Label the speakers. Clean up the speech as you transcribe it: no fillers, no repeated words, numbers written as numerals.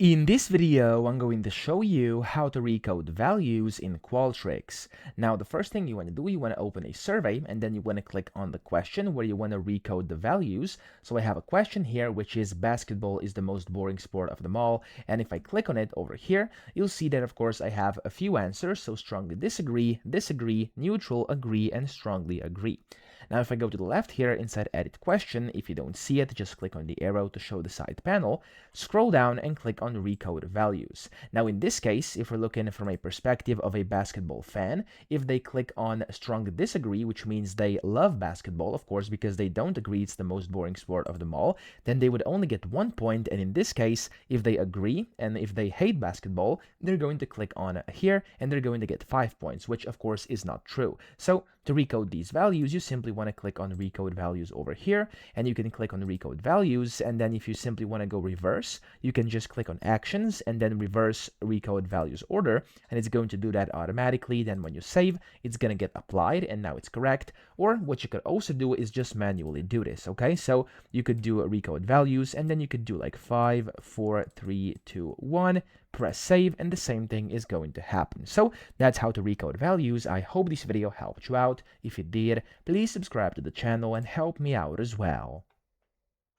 Speaker 1: In this video, I'm going to show you how to recode values in Qualtrics. Now, the first thing you want to do, you want to open a survey, and then you want to click on the question where you want to recode the values. So I have a question here, which is basketball is the most boring sport of them all. And if I click on it over here, you'll see that, of course, I have a few answers. So strongly disagree, disagree, neutral, agree, and strongly agree. Now, if I go to the left here inside Edit Question, if you don't see it, just click on the arrow to show the side panel, scroll down and click on Recode Values. Now, in this case, if we're looking from a perspective of a basketball fan, if they click on Strongly Disagree, which means they love basketball, of course, because they don't agree it's the most boring sport of them all, then they would only get 1 point. And in this case, if they agree and if they hate basketball, they're going to click on here and they're going to get 5 points, which of course is not true. So to recode these values, you simply want to click on Recode Values over here, and you can click on Recode Values, and then if you simply want to go reverse, you can just click on Actions and then reverse Recode Values Order, and it's going to do that automatically. Then when you save, it's going to get applied, and now it's correct. Or what you could also do is just manually do this, okay? So you could do a Recode Values, and then you could do like 5, 4, 3, 2, 1, press save, and the same thing is going to happen. So that's how to recode values. I hope this video helped you out. If it did, please subscribe to the channel and help me out as well.